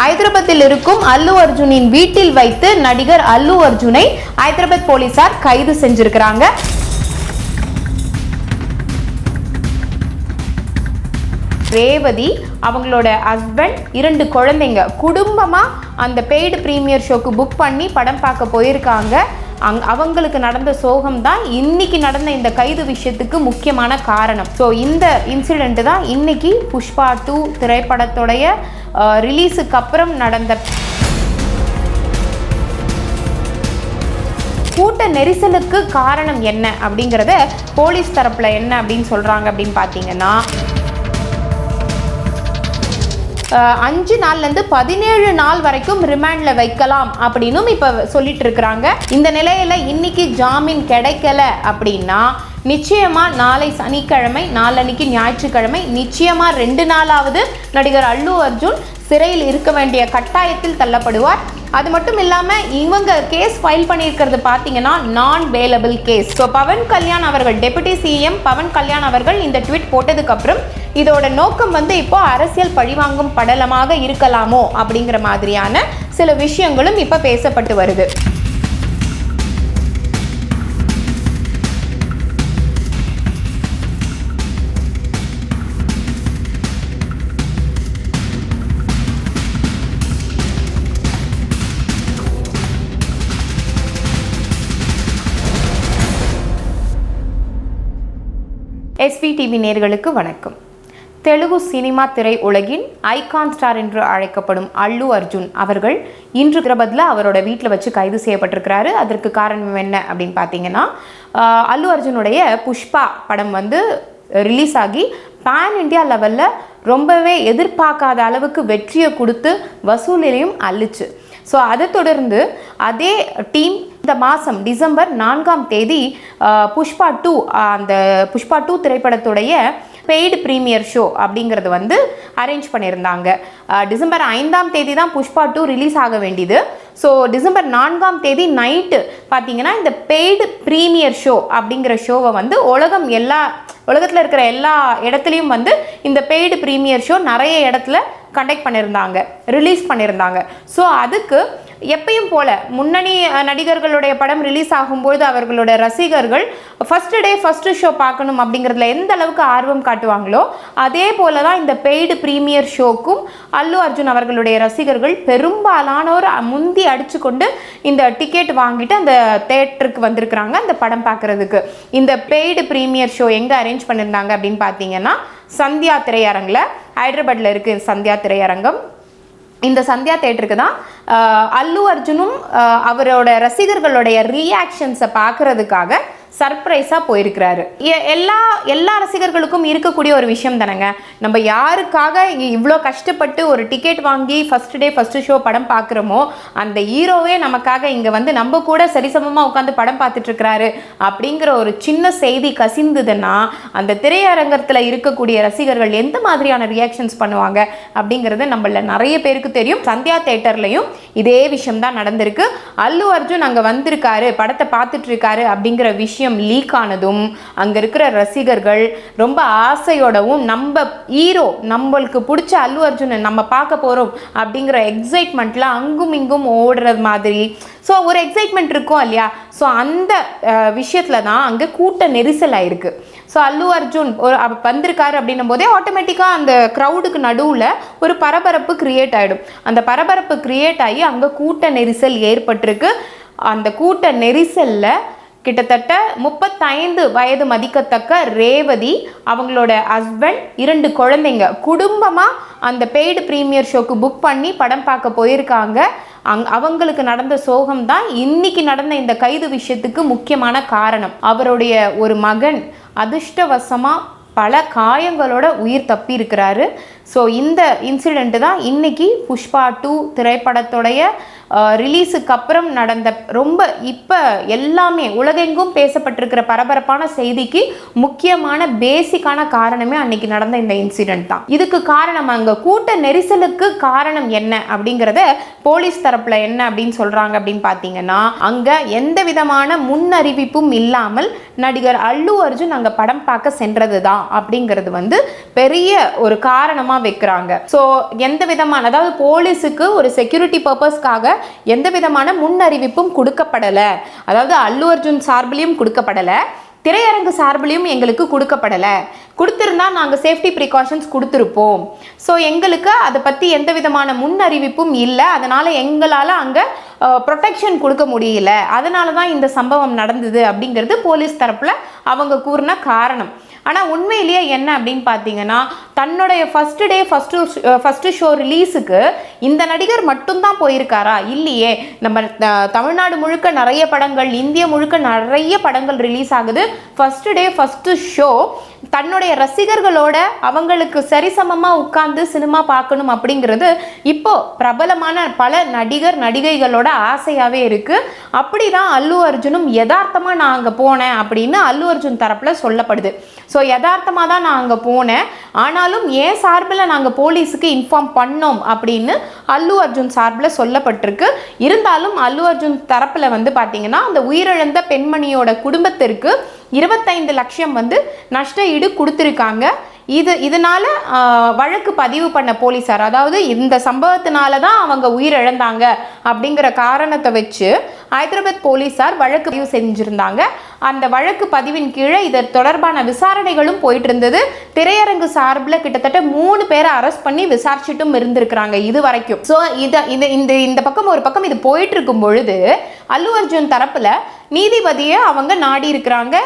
ஹைதராபாத்தில் இருக்கும் அல்லு அர்ஜுனின் வீட்டில் வைத்து நடிகர் அல்லு அர்ஜுனை ஹைதராபாத் போலீசார் கைது செஞ்சிருக்கிறாங்க. ரேவதி அவங்களோட ஹஸ்பண்ட் 2 குழந்தைங்க குடும்பமா அந்த பெய்டு பிரீமியர் ஷோக்கு புக் பண்ணி படம் பார்க்க போயிருக்காங்க. அவங்களுக்கு நடந்த சோகம் தான் இன்னைக்கு நடந்த இந்த கைது விஷயத்துக்கு முக்கியமான காரணம். ஸோ இந்த இன்சிடென்ட் தான் இன்னைக்கு புஷ்பா 2 திரைப்படத்துடைய ரிலீஸுக்கு அப்புறம் நடந்த கூட்ட நெரிசலுக்கு காரணம் என்ன அப்படிங்கிறத போலீஸ் தரப்புல என்ன அப்படின்னு சொல்றாங்க அப்படின்னு பார்த்தீங்கன்னா 5 நாள்லேருந்து 17 நாள் வரைக்கும் ரிமாண்டில் வைக்கலாம் அப்படின்னு இப்போ சொல்லிட்டு இருக்கிறாங்க. இந்த நிலையில் இன்னைக்கு ஜாமீன் கிடைக்கல அப்படின்னா நிச்சயமாக நாளை சனிக்கிழமை, நாளன்னைக்கு ஞாயிற்றுக்கிழமை நிச்சயமாக 2 நாளாவது நடிகர் அல்லு அர்ஜுன் சிறையில் இருக்க வேண்டிய கட்டாயத்தில் தள்ளப்படுவார். அது மட்டும் இல்லாமல் இவங்க கேஸ் ஃபைல் பண்ணியிருக்கிறது பார்த்தீங்கன்னா நான் bailable case. So Pawan Kalyan அவர்கள், டெபுட்டி சிஎம் பவன் கல்யாண் அவர்கள் இந்த ட்வீட் போட்டதுக்கப்புறம் இதோட நோக்கம் இப்போ அரசியல் பழிவாங்கும் படலமாக இருக்கலாமோ அப்படிங்கிற மாதிரியான சில விஷயங்களும் இப்போ பேசப்பட்டு வருது. SVTV நேயர்களுக்கு வணக்கம். தெலுங்கு சினிமா திரை உலகின் ஐகான் ஸ்டார் என்று அழைக்கப்படும் அல்லு அர்ஜுன் அவர்கள் இன்று ஹைதராபாத்தில் அவரோட வீட்டில் வச்சு கைது செய்யப்பட்டிருக்கிறாரு. அதற்கு காரணம் என்ன அப்படின்னு பார்த்தீங்கன்னா, அல்லு அர்ஜுனுடைய புஷ்பா படம் ரிலீஸ் ஆகி பேன் இண்டியா லெவலில் ரொம்பவே எதிர்பார்க்காத அளவுக்கு வெற்றியை கொடுத்து வசூலிலையும் அள்ளிச்சு. ஸோ அதை தொடர்ந்து அதே டீம் இந்த மாதம் டிசம்பர் 4ஆம் தேதி புஷ்பா 2 அந்த புஷ்பா 2 திரைப்படத்துடைய பெய்டு ப்ரீமியர் ஷோ அப்படிங்கிறது அரேஞ்ச் பண்ணியிருந்தாங்க. டிசம்பர் 5ஆம் தேதி தான் புஷ்பா 2 ரிலீஸ் ஆக வேண்டியது. ஸோ டிசம்பர் 4ஆம் தேதி நைட்டு பார்த்தீங்கன்னா இந்த பெய்டு ப்ரீமியர் ஷோ அப்படிங்கிற ஷோவை உலகத்தில் இருக்கிற எல்லா இடத்துலையும் இந்த பெய்டு ப்ரீமியர் ஷோ நிறைய இடத்துல கண்டக்ட் பண்ணியிருந்தாங்க, ரிலீஸ் பண்ணியிருந்தாங்க. ஸோ அதுக்கு எப்பயும் போல் முன்னணி நடிகர்களுடைய படம் ரிலீஸ் ஆகும்போது அவர்களோட ரசிகர்கள் ஃபஸ்ட்டு ஷோ பார்க்கணும் அப்படிங்கிறதுல எந்த அளவுக்கு ஆர்வம் காட்டுவாங்களோ அதே போல தான் இந்த பெய்டு ப்ரீமியர் ஷோக்கும் அல்லு அர்ஜுன் அவர்களுடைய ரசிகர்கள் பெரும்பாலானோர் முந்தி அடித்து கொண்டு இந்த டிக்கெட் வாங்கிட்டு அந்த தேட்டருக்கு வந்திருக்கிறாங்க அந்த படம் பார்க்குறதுக்கு. இந்த பெய்டு ப்ரீமியர் ஷோ எங்கே அரேஞ்ச் பண்ணியிருந்தாங்க அப்படின்னு பார்த்தீங்கன்னா சந்தியா திரையரங்கில், ஹைதராபாத்தில் இருக்குது சந்தியா திரையரங்கம். இந்த சந்தியா தேட்டருக்கு தான் அல்லு அர்ஜுனும் அவரோட ரசிகர்களுடைய ரியாக்ஷன்ஸை பார்க்கறதுக்காக சர்ப்ரைஸாக போயிருக்கிறாரு. எல்லா ரசிகர்களுக்கும் இருக்கக்கூடிய ஒரு விஷயம் தானேங்க. நம்ம யாருக்காக இவ்வளோ கஷ்டப்பட்டு ஒரு டிக்கெட் வாங்கி ஃபஸ்ட்டு ஷோ படம் பார்க்குறோமோ அந்த ஹீரோவே நமக்காக இங்கே நம்ம கூட சரிசமமாக உட்காந்து படம் பார்த்துட்ருக்கிறாரு அப்படிங்கிற ஒரு சின்ன செய்தி கசிந்துதுன்னா அந்த திரையரங்கத்தில் இருக்கக்கூடிய ரசிகர்கள் எந்த மாதிரியான ரியாக்ஷன்ஸ் பண்ணுவாங்க அப்படிங்கிறது நம்மள நிறைய பேருக்கு தெரியும். சந்தியா தேட்டர்லையும் இதே விஷயம் தான் நடந்திருக்கு. அல்லு அர்ஜுன் அங்கே வந்திருக்காரு, படத்தை பார்த்துட்ருக்காரு அப்படிங்கிற விஷயம் லீக் ஆனதும் அங்க இருக்கிற ரசிகர்கள் ரொம்ப ஆசையோடவும் நம்ம ஹீரோ நம்மளுக்கு பிடிச்ச அல்லு அர்ஜுனை நம்ம பார்க்க போறோம் அப்படிங்கிற எக்ஸைட்மெண்ட்ல அங்கும் இங்கும் ஓடுறது மாதிரி ஸோ ஒரு எக்ஸைட்மெண்ட் இருக்கும் இல்லையா. ஸோ அந்த விஷயத்துல தான் அங்கே கூட்ட நெரிசல் ஆயிருக்கு. ஸோ அல்லு அர்ஜுன் வந்திருக்காரு அப்படின்னும் போதே ஆட்டோமேட்டிக்காக அந்த க்ரௌடுக்கு நடுவில் ஒரு பரபரப்பு கிரியேட் ஆகிடும். அந்த பரபரப்பு கிரியேட் ஆகி அங்கே கூட்ட நெரிசல் ஏற்பட்டிருக்கு. அந்த கூட்ட நெரிசலில் கிட்டத்தட்ட 35 வயது மதிக்கத்தக்க ரேவதி அவங்களோட ஹஸ்பண்ட் 2 குழந்தைங்க குடும்பமாக அந்த பெய்டு ப்ரீமியர் ஷோக்கு புக் பண்ணி படம் பார்க்க போயிருக்காங்க. அவங்களுக்கு நடந்த சோகம் தான் இன்னைக்கு நடந்த இந்த கைது விஷயத்துக்கு முக்கியமான காரணம். அவருடைய ஒரு மகன் அதிர்ஷ்டவசமாக பல காயங்களோட உயிர் தப்பி இருக்கிறாரு. ஸோ இந்த இன்சிடெண்ட்டு தான் இன்னைக்கு புஷ்பா 2 திரைப்படத்துடைய ரிலீஸுக்கு அப்புறம் நடந்த ரொம்ப இப்போ எல்லாமே உலகெங்கும் பேசப்பட்டிருக்கிற பரபரப்பான செய்திக்கு முக்கியமான பேசிக்கான காரணமே அன்னைக்கு நடந்த இந்த இன்சிடென்ட் தான். இதுக்கு காரணம் அங்கே கூட்ட நெரிசலுக்கு காரணம் என்ன அப்படிங்கிறத போலீஸ் தரப்புல என்ன அப்படின்னு சொல்றாங்க அப்படின்னு பார்த்தீங்கன்னா, அங்கே எந்த விதமான முன்னறிவிப்பும் இல்லாமல் நடிகர் அல்லு அர்ஜுன் அங்கே படம் பார்க்க சென்றது தான் அப்படிங்கிறது வந்து பெரிய ஒரு காரணமாக வைக்கிறாங்க. ஸோ எந்த விதமான, அதாவது போலீஸுக்கு ஒரு செக்யூரிட்டி பர்பஸ்க்காக எந்த விதமான முன்னறிவிப்பும் கொடுக்கப்படலை, அதாவது அல்லு அர்ஜுன் சார்பிலையும் கொடுக்கப்படலை, திரையரங்கு சார்பிலையும் எங்களுக்கு கொடுக்கப்படலை. கொடுத்துருந்தா நாங்கள் சேஃப்டி ப்ரிகாஷன்ஸ் கொடுத்துருப்போம். ஸோ எங்களுக்கு அதை பற்றி எந்த விதமான முன்னறிவிப்பும் இல்லை, அதனால் எங்களால் அங்கே ப்ரொடெக்ஷன் கொடுக்க முடியல, அதனால தான் இந்த சம்பவம் நடந்தது அப்படிங்கிறது போலீஸ் தரப்பில் அவங்க கூறின காரணம். ஆனால் உண்மையிலேயே என்ன அப்படின்னு பார்த்தீங்கன்னா, தன்னுடைய ஃபஸ்ட்டு ஷோ ரிலீஸுக்கு இந்த நடிகர் மட்டும்தான் போயிருக்காரா? இல்லையே. நம்ம தமிழ்நாடு முழுக்க நிறைய படங்கள், இந்திய முழுக்க நிறைய படங்கள் ரிலீஸ் ஆகுது. ஃபஸ்ட்டு ஷோ தன்னுடைய ரசிகர்களோட அவங்களுக்கு சரிசமமாக உட்கார்ந்து சினிமா பார்க்கணும் அப்படிங்கிறது இப்போ பிரபலமான பல நடிகைகளோட ஆசையாகவே இருக்குது. அப்படி தான் அல்லு அர்ஜுனும் யதார்த்தமாக நான் அங்கே போனேன் அப்படின்னு அல்லு அர்ஜுன் தரப்பில் சொல்லப்படுது. ஸோ யதார்த்தமாக தான் நான் அங்கே போனேன், ஆனாலும் ஏன் சார்பில் நாங்கள் போலீஸுக்கு இன்ஃபார்ம் பண்ணோம் அப்படின்னு அல்லு அர்ஜுன் சார்பில் சொல்லப்பட்டிருக்கு. இருந்தாலும் அல்லு அர்ஜுன் தரப்பில் வந்து பார்த்தீங்கன்னா, அந்த உயிரிழந்த பெண்மணியோட குடும்பத்திற்கு 25 லட்சம் வந்து நஷ்ட ஈடு கொடுத்துருக்காங்க. இதனால வழக்கு பதிவு பண்ண போலீஸார், அதாவது இந்த சம்பவத்தினால தான் அவங்க உயிரிழந்தாங்க அப்படிங்கிற காரணத்தை வச்சு ஹைதராபாத் போலீஸார் வழக்கு பதிவு செஞ்சுருந்தாங்க. அந்த வழக்கு பதிவின் கீழே இதற்கு தொடர்பான விசாரணைகளும் போயிட்டு இருந்தது. திரையரங்கு சார்பில் கிட்டத்தட்ட 3 பேரை அரெஸ்ட் பண்ணி விசாரிச்சுட்டும் இருந்திருக்கிறாங்க இது வரைக்கும். ஸோ இந்த பக்கம் ஒரு பக்கம் இது போயிட்டு இருக்கும் பொழுது அல்லு அர்ஜுன் தரப்புல நீதிபதியை அவங்க நாடி இருக்கிறாங்க.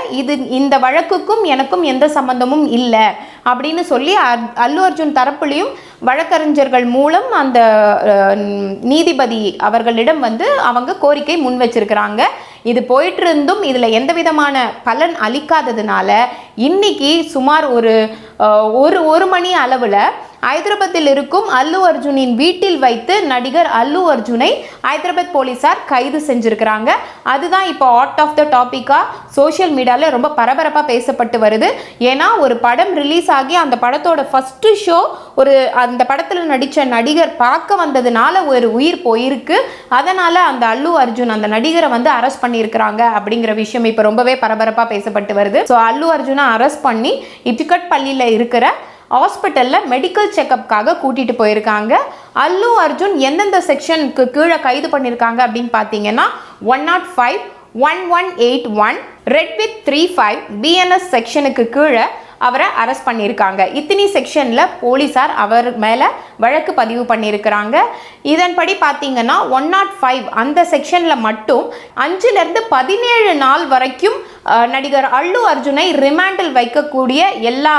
இந்த வழக்குக்கும் எனக்கும் எந்த சம்பந்தமும் இல்லை அப்படின்னு சொல்லி அல்லு அர்ஜுன் தரப்புலையும் வழக்கறிஞர்கள் மூலம் அந்த நீதிபதி அவர்களிடம் வந்து அவங்க கோரிக்கை முன் வச்சிருக்கிறாங்க. இது போயிட்டு இருந்தும் இதில் எந்த விதமான பலன் அளிக்காததுனால இன்னைக்கு சுமார் ஒரு மணி அளவில் ஹைதராபாத்தில் இருக்கும் அல்லு அர்ஜுனின் வீட்டில் வைத்து நடிகர் அல்லு அர்ஜுனை ஹைதராபாத் போலீஸார் கைது செஞ்சிருக்கிறாங்க. அதுதான் இப்போ அவுட் ஆஃப் த டாப்பிக்காக சோஷியல் மீடியாவில் ரொம்ப பரபரப்பாக பேசப்பட்டு வருது. ஏன்னா ஒரு படம் ரிலீஸ் ஆகி அந்த படத்தோட ஃபஸ்ட்டு ஷோ அந்த படத்தில் நடித்த நடிகர் பார்க்க வந்ததுனால ஒரு உயிர் போயிருக்கு. அதனால் அந்த அல்லு அர்ஜுன் அந்த நடிகரை வந்து அரெஸ்ட் பண்ணியிருக்கிறாங்க அப்படிங்கிற விஷயம் இப்போ ரொம்பவே பரபரப்பாக பேசப்பட்டு வருது. ஸோ அல்லு அர்ஜுனை அரெஸ்ட் பண்ணி இப்டிகட் பள்ளியில் இருக்கிற ஹாஸ்பிட்டலில் மெடிக்கல் செக்கப்காக கூட்டிகிட்டு போயிருக்காங்க. அல்லு அர்ஜுன் எந்தெந்த செக்ஷனுக்கு கீழே கைது பண்ணியிருக்காங்க அப்படின்னு பார்த்தீங்கன்னா 105, 1181, ரெட் வித் 35 BNS செக்ஷனுக்கு கீழே அவரை அரெஸ்ட் பண்ணியிருக்காங்க. இத்தனி செக்ஷனில் போலீஸார் அவர் மேலே வழக்கு பதிவு பண்ணியிருக்கிறாங்க. இதன்படி பார்த்தீங்கன்னா 105 அந்த செக்ஷனில் மட்டும் 5லேருந்து 17 நாள் வரைக்கும் நடிகர் அல்லு அர்ஜுனை ரிமாண்டில் வைக்கக்கூடிய எல்லா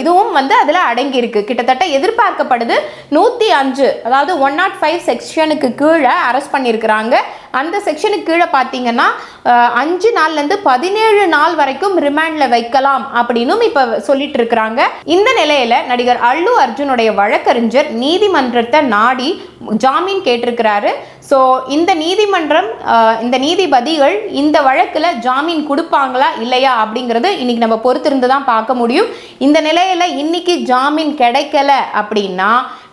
இதுவும் வந்து அதில் அடங்கியிருக்கு. கிட்டத்தட்ட எதிர்பார்க்கப்படுது 105, அதாவது 105 செக்ஷனுக்கு கீழே அரெஸ்ட் பண்ணியிருக்கிறாங்க. அந்த செக்ஷனுக்கு கீழே பார்த்தீங்கன்னா 5 நாள்லேருந்து 17 நாள் வரைக்கும் ரிமாண்டில் வைக்கலாம் அப்படின்னு இப்போ சொல்லிட்டு இருக்கிறாங்க. இந்த நிலையில நடிகர் அல்லு அர்ஜுனுடைய வழக்கறிஞர் நீதிமன்றத்தை நாடி ஜாமீன் கேட்டிருக்கிறாரு. ஸோ இந்த நீதிபதிகள் இந்த வழக்கில் ஜாமீன் கொடுப்பாங்களா இல்லையா அப்படிங்கிறது இன்னைக்கு நம்ம பொறுத்திருந்து தான் பார்க்க முடியும். இந்த நிலையில இன்னைக்கு ஜாமீன் கிடைக்கல அப்படின்னா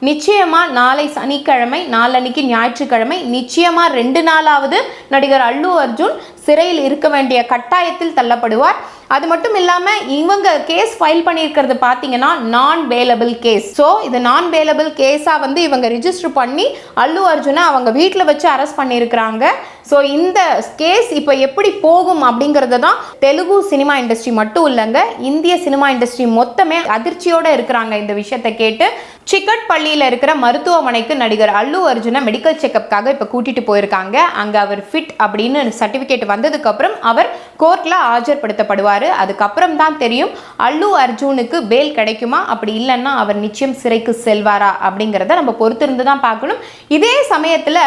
நிச்சயமா நாளை சனிக்கிழமை, நாளன்னைக்கு ஞாயிற்றுக்கிழமை நிச்சயமா 2 நாளாவது நடிகர் அல்லு அர்ஜுன் சிறையில் இருக்க வேண்டிய கட்டாயத்தில் தள்ளப்படுவார். அது மட்டும் இல்லாமல் இவங்க கேஸ் ஃபைல் பண்ணியிருக்கிறது பார்த்தீங்கன்னா நான் பேலபிள் கேஸ். ஸோ இது நான் பேலபிள் கேஸாக வந்து இவங்க ரிஜிஸ்டர் பண்ணி அல்லு அர்ஜுனை அவங்க வீட்டில் வச்சு அரெஸ்ட் பண்ணியிருக்கிறாங்க. ஸோ இந்த கேஸ் இப்போ எப்படி போகும் அப்படிங்கிறது தான் தெலுங்கு சினிமா இண்டஸ்ட்ரி மட்டும் இல்லைங்க, இந்திய சினிமா இண்டஸ்ட்ரி மொத்தமே அதிர்ச்சியோடு இருக்கிறாங்க இந்த விஷயத்தை கேட்டு. சிக்கட் பள்ளியில் இருக்கிற மருத்துவமனைக்கு நடிகர் அல்லு அர்ஜுனை மெடிக்கல் செக்கப்காக இப்போ கூட்டிகிட்டு போயிருக்காங்க. அங்கே அவர் ஃபிட் அப்படின்னு சர்டிஃபிகேட் வந்ததுக்கப்புறம் அவர் கோர்ட்டில் ஆஜர்படுத்தப்படுவார். அதுக்கப்புறம் தான் தெரியும் அல்லு அர்ஜுனுக்கு பேல் கிடைக்குமா, அப்படி இல்லைன்னா அவர் நிச்சயம் சிறைக்கு செல்வாரா அப்படிங்கிறத நம்ம பொறுத்திருந்து தான் பார்க்கணும். இதே சமயத்தில்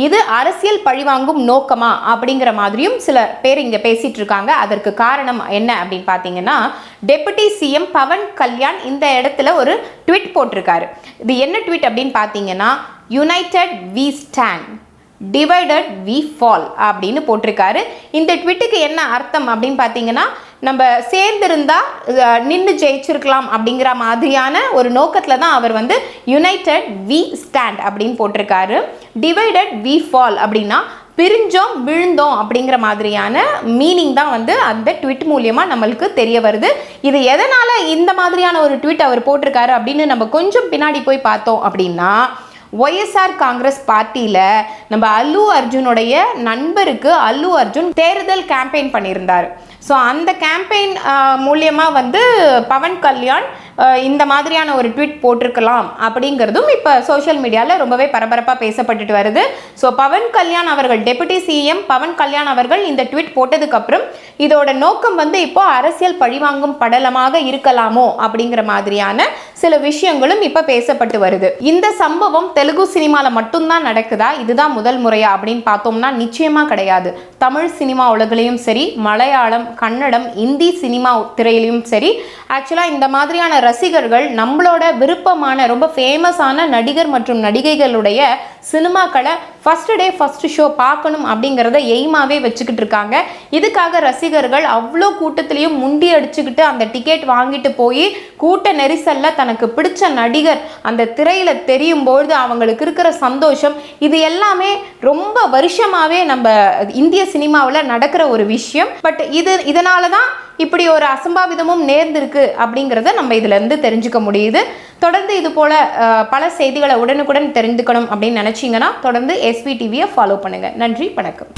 இது அரசியல் பழிவாங்கும் நோக்கமா அப்படிங்கிற மாதிரியும் சில பேர் இங்கே பேசிட்டு இருக்காங்க. அதற்கு காரணம் என்ன அப்படின்னு பார்த்தீங்கன்னா, டெபுட்டி சிஎம் பவன் கல்யாண் இந்த இடத்துல ஒரு ட்வீட் போட்டிருக்காரு. இது என்ன ட்வீட் அப்படின்னு பார்த்தீங்கன்னா, united we stand, divided we fall அப்படின்னு போட்டிருக்காரு. இந்த ட்விட்டுக்கு என்ன அர்த்தம் அப்படின்னு பார்த்தீங்கன்னா, நம்ம சேர்ந்திருந்தா நின்று ஜெயிச்சிருக்கலாம் அப்படிங்கிற மாதிரியான ஒரு நோக்கத்தில் தான் அவர் வந்து யுனைடெட் வி ஸ்டாண்ட் அப்படின்னு போட்டிருக்காரு. டிவைடட் வி ஃபால் அப்படின்னா பிரிஞ்சோம் விழுந்தோம் அப்படிங்கிற மாதிரியான மீனிங் தான் வந்து அந்த ட்விட் மூலியமாக நம்மளுக்கு தெரிய வருது. இது எதனால் இந்த மாதிரியான ஒரு ட்விட் அவர் போட்டிருக்காரு அப்படின்னு நம்ம கொஞ்சம் பின்னாடி போய் பார்த்தோம் அப்படின்னா, ஒய்எஸ்ஆர் காங்கிரஸ் பார்ட்டியில் நம்ம அல்லு அர்ஜுனுடைய நண்பருக்கு அல்லு அர்ஜுன் தேர்தல் கேம்பெயின் பண்ணியிருந்தார். ஸோ அந்த கேம்பெயின் மூலியமாக வந்து பவன் கல்யாண் இந்த மாதிரியான ஒரு ட்வீட் போட்டிருக்கலாம் அப்படிங்கிறதும் இப்போ சோஷியல் மீடியாவில் ரொம்பவே பரபரப்பாக பேசப்பட்டுட்டு வருது. ஸோ பவன் கல்யாண் அவர்கள், டெபுட்டி சிஎம் பவன் கல்யாண் அவர்கள் இந்த ட்வீட் போட்டதுக்கப்புறம் இதோட நோக்கம் வந்து இப்போ அரசியல் பழிவாங்கும் படலமாக இருக்கலாமோ அப்படிங்கிற மாதிரியான சில விஷயங்களும் இப்போ பேசப்பட்டு வருது. இந்த சம்பவம் தெலுங்கு சினிமாவில் மட்டும்தான் நடக்குதா, இதுதான் முதல் முறையா அப்படின்னு பார்த்தோம்னா நிச்சயமாக கிடையாது. தமிழ் சினிமா உலகிலையும் சரி, மலையாளம், கன்னடம், இந்தி சினிமா திரையிலையும் சரி, ஆக்சுவலாக இந்த மாதிரியான ரசிகர்கள் நம்மளோட விருப்பமான ரொம்ப ஃபேமஸான நடிகர் மற்றும் நடிகைகளுடைய சினிமாக்களை ஃபர்ஸ்ட் டே ஃபர்ஸ்ட் ஷோ பார்க்கணும் அப்படிங்கிறத எய்மாவே வச்சுக்கிட்டு இருக்காங்க. இதுக்காக ரசிகர்கள் அவ்வளோ கூட்டத்திலையும் முண்டி அடிச்சுக்கிட்டு அந்த டிக்கெட் வாங்கிட்டு போய் கூட்ட நெரிசல்ல தனக்கு பிடிச்ச நடிகர் அந்த திரையில தெரியும் பொழுது அவங்களுக்கு இருக்கிற சந்தோஷம், இது எல்லாமே ரொம்ப வருஷமாவே நம்ம இந்திய சினிமாவில் நடக்கிற ஒரு விஷயம். பட் இதனால தான் இப்படி ஒரு அசம்பாவிதமும் நேர்ந்திருக்கு அப்படிங்கிறத நம்ம இதிலிருந்து தெரிஞ்சுக்க முடியுது. தொடர்ந்து இது போல பல செய்திகளை உடனுக்குடன் தெரிஞ்சுக்கணும் அப்படின்னு நினைச்சீங்கன்னா தொடர்ந்து எஸ்வி டிவியை ஃபாலோ பண்ணுங்க. நன்றி, வணக்கம்.